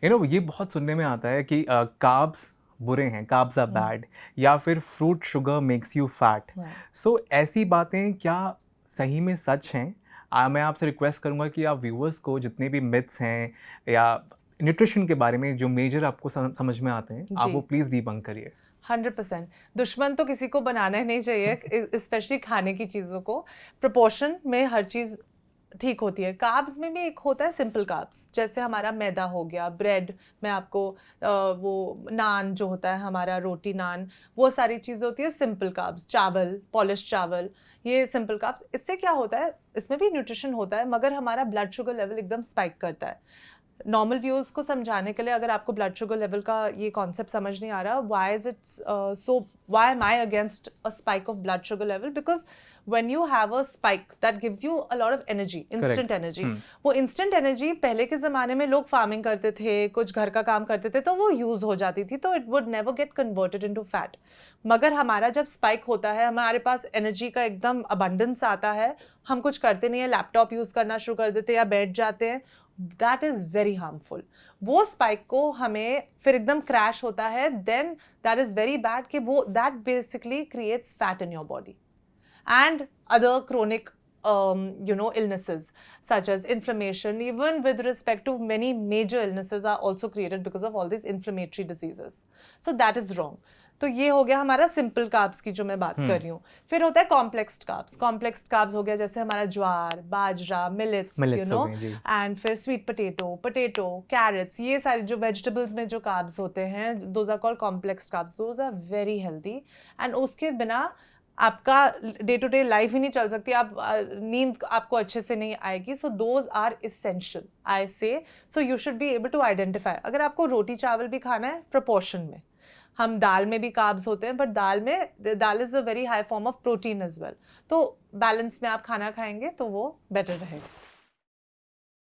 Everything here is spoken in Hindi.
ये बहुत सुनने में आता है कि कार्ब्स बुरे हैं, कार्ब्स आर बैड, या फिर fruit sugar makes you fat. So ऐसी बातें क्या सही में सच हैं? मैं आपसे रिक्वेस्ट करूंगा कि आप व्यूअर्स को जितने भी मिथ्स हैं या न्यूट्रिशन के बारे में जो मेजर आपको समझ में आते हैं, आप जी। वो प्लीज़ डिबंक करिए। 100%। दुश्मन तो किसी को बनाना ही नहीं चाहिए, स्पेशली खाने की चीज़ों को। प्रोपोर्शन में हर चीज़ ठीक होती है। कार्ब्स में भी एक होता है सिंपल कार्ब्स, जैसे हमारा मैदा हो गया, ब्रेड में आपको वो नान जो होता है हमारा, रोटी नान, वो सारी चीज़ें होती है सिंपल कार्ब्स। चावल, पॉलिश चावल, ये सिंपल कार्ब्स। इससे क्या होता है, इसमें भी न्यूट्रिशन होता है, मगर हमारा ब्लड शुगर लेवल एकदम स्पाइक करता है। नॉर्मल व्यूअर्स को समझाने के लिए, अगर आपको ब्लड शुगर लेवल का ये कॉन्सेप्ट समझ नहीं आ रहा, why am I against a spike of blood sugar level, because when you have a spike that gives you a lot of energy, instant correct. energy, वो instant energy पहले के ज़माने में लोग फार्मिंग करते थे, कुछ घर का काम करते थे, तो वो यूज़ हो जाती थी, तो it would never get converted into fat। मगर हमारा जब स्पाइक होता है, हमारे पास एनर्जी का एकदम अबंडेंस आता है, हम कुछ करते नहीं है, लैपटॉप यूज़ करना शुरू कर देते हैं या बैठ जाते हैं, दैट इज़ वेरी हार्मफुल। वो स्पाइक को हमें फिर एकदम क्रैश होता है, then that is very bad, कि वो that basically creates fat in your body and other chronic illnesses such as inflammation. Even with respect to many major illnesses are also created because of all these inflammatory diseases, so that is wrong। तो ये हो गया हमारा सिंपल कार्ब्स की जो मैं बात कर रही हूँ। फिर होता है कॉम्प्लेक्स्ड कार्ब्स। कॉम्प्लेक्स्ड कार्ब्स हो गया जैसे हमारा ज्वार, बाजरा, मिलेट्स, हो गए जी। एंड फिर स्वीट पोटैटो, कैरेट्स, ये सारे जो वेजिटेबल्स में जो कार्ब्स होते हैं, those are called complex carbs. Those are very healthy, and उसके बिना आपका डे टू डे लाइफ ही नहीं चल सकती, आप नींद आपको अच्छे से नहीं आएगी। So those are essential, I say. So you should be able to identify. अगर आपको रोटी चावल भी खाना है प्रोपोर्शन में, हम दाल में भी कार्ब्स होते हैं, but dal is a very high form of protein as well. तो बैलेंस में आप खाना खाएंगे तो वो बेटर रहेगा।